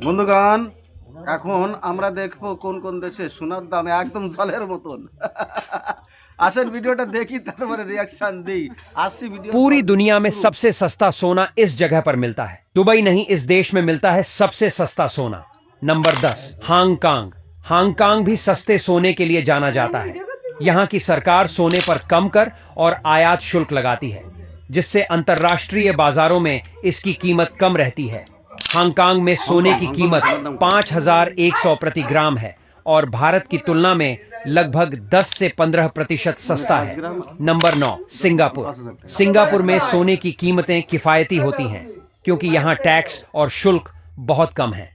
বন্ধুগণ, এখন আমরা দেখবো কোন কোন দেশে সোনার দাম একদম জলের মতন। আসেন ভিডিওটা দেখি তারপরে রিয়াকশন দেই। আসছি ভিডিও। पूरी दुनिया में सबसे सस्ता सोना इस जगह पर मिलता है। दुबई नहीं, इस देश में मिलता है सबसे सस्ता सोना। Number 10, Hong Kong. हांगकांग भी सस्ते सोने के लिए जाना जाता है। यहाँ की सरकार सोने पर कम कर और आयात शुल्क लगाती है, जिससे अंतर्राष्ट्रीय बाजारों में इसकी कीमत कम रहती है। हांगकांग में सोने की कीमत 5,100 प्रति ग्राम है और भारत की तुलना में लगभग 10 से 15% सस्ता है। Number 9, Singapore. सिंगापुर में सोने की कीमतें किफायती होती हैं क्योंकि यहाँ टैक्स और शुल्क बहुत कम है।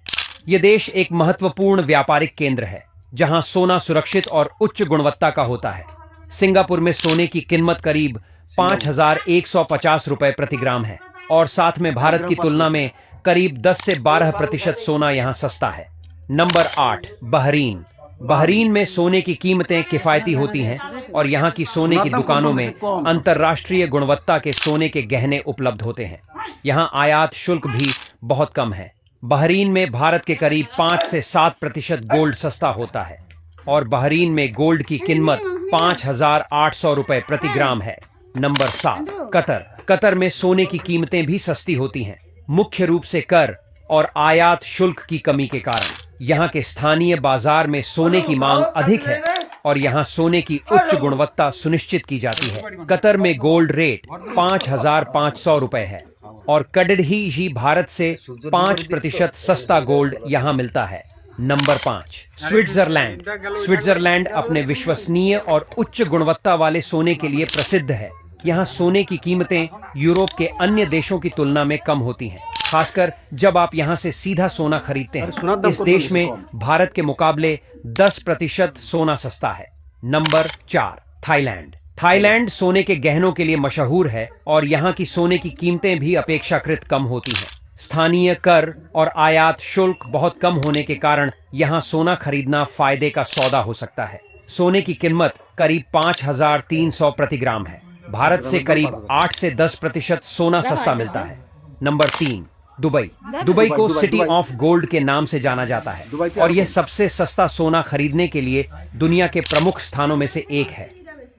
ये देश एक महत्वपूर्ण व्यापारिक केंद्र है जहाँ सोना सुरक्षित और उच्च गुणवत्ता का होता है। सिंगापुर में सोने की कीमत करीब 5,150 रुपए प्रति ग्राम है और साथ में भारत की तुलना में करीब 10 से 12% सोना यहाँ सस्ता है। Number 8, Bahrain. बहरीन में सोने की कीमतें किफायती होती हैं और यहाँ की सोने की दुकानों में अंतर्राष्ट्रीय गुणवत्ता के सोने के गहने उपलब्ध होते हैं। यहाँ आयात शुल्क भी बहुत कम है। बहरीन में भारत के करीब 5 से 7% गोल्ड सस्ता होता है और बहरीन में गोल्ड की कीमत 5,800 रुपए प्रति ग्राम है। Number 7, Qatar. कतर में सोने की कीमतें भी सस्ती होती हैं, मुख्य रूप से कर और आयात शुल्क की कमी के कारण। यहाँ के स्थानीय बाजार में सोने की मांग अधिक है और यहाँ सोने की उच्च गुणवत्ता सुनिश्चित की जाती है। कतर में गोल्ड रेट 5,500 रुपए है और कड़ही भारत से 5% सस्ता गोल्ड यहाँ मिलता है। Number 5, Switzerland. स्विट्जरलैंड अपने विश्वसनीय और उच्च गुणवत्ता वाले सोने के लिए प्रसिद्ध है। यहाँ सोने की कीमतें यूरोप के अन्य देशों की तुलना में कम होती हैं, खासकर जब आप यहाँ से सीधा सोना खरीदते हैं। इस देश में भारत के मुकाबले 10% सोना सस्ता है। Number 4, Thailand. थाईलैंड सोने के गहनों के लिए मशहूर है और यहाँ की सोने की कीमतें भी अपेक्षाकृत कम होती हैं। स्थानीय कर और आयात शुल्क बहुत कम होने के कारण यहाँ सोना खरीदना फायदे का सौदा हो सकता है। सोने की कीमत करीब 5,300 प्रति ग्राम है। भारत से करीब 8 से 10% सोना सस्ता मिलता है। Number 3, Dubai. दुबई को सिटी ऑफ गोल्ड के नाम से जाना जाता है और यह सबसे सस्ता सोना खरीदने के लिए दुनिया के प्रमुख स्थानों में से एक है।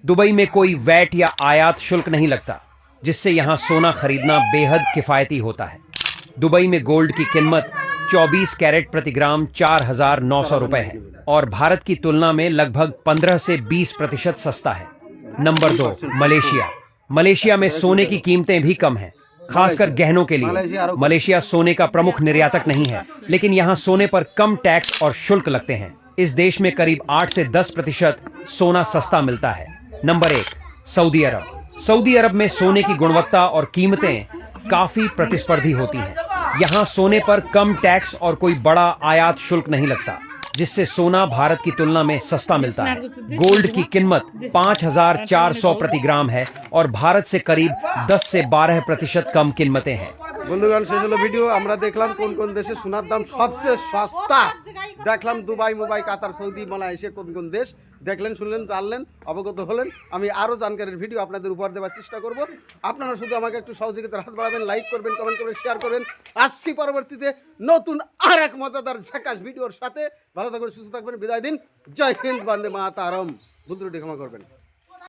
दुबई में कोई वैट या आयात शुल्क नहीं लगता, जिससे यहाँ सोना खरीदना बेहद किफायती होता है। दुबई में गोल्ड की कीमत 24 कैरेट प्रति ग्राम 4,900 रुपए है और भारत की तुलना में लगभग 15 से 20% सस्ता है। Number 2, Malaysia. मलेशिया में सोने की कीमतें भी कम हैं, खासकर गहनों के लिए। मलेशिया सोने का प्रमुख निर्यातक नहीं है, लेकिन यहाँ सोने पर कम टैक्स और शुल्क लगते हैं। इस देश में करीब 8 से 10% सोना सस्ता मिलता है। नंबर 1, सऊदी अरब। सऊदी अरब में सोने की गुणवत्ता और कीमतें काफी प्रतिस्पर्धी होती हैं। यहाँ सोने पर कम टैक्स और कोई बड़ा आयात शुल्क नहीं लगता, जिससे सोना भारत की तुलना में सस्ता मिलता है। गोल्ड की कीमत 5,400 प्रति ग्राम है और भारत से करीब 10 से 12% कम कीमतें हैं। বন্ধুগণ, শেষ হলো ভিডিও। আমরা দেখলাম কোন কোন দেশে সোনার দাম সবচেয়ে সস্তা। দেখলাম দুবাই, মুম্বাই, কাতার, সৌদি, মালয়েশিয়া, কোন কোন দেশ দেখলেন, শুনলেন, জানলেন, অবগত হলেন। আমি আরও জানকারির ভিডিও আপনাদের উপহার দেওয়ার চেষ্টা করব। আপনারা শুধু আমাকে একটু সহযোগিতার হাত বাড়াবেন, লাইক করবেন, কমেন্ট করবেন, শেয়ার করবেন। আসছি পরবর্তীতে নতুন আর এক মজাদার ঝাকাস ভিডিওর সাথে। ভালো থাকবেন, সুস্থ থাকবেন, বিদায় দিন। জয় হিন্দ, বন্দে মাতরম। ভুল ত্রুটি ক্ষমা করবেন।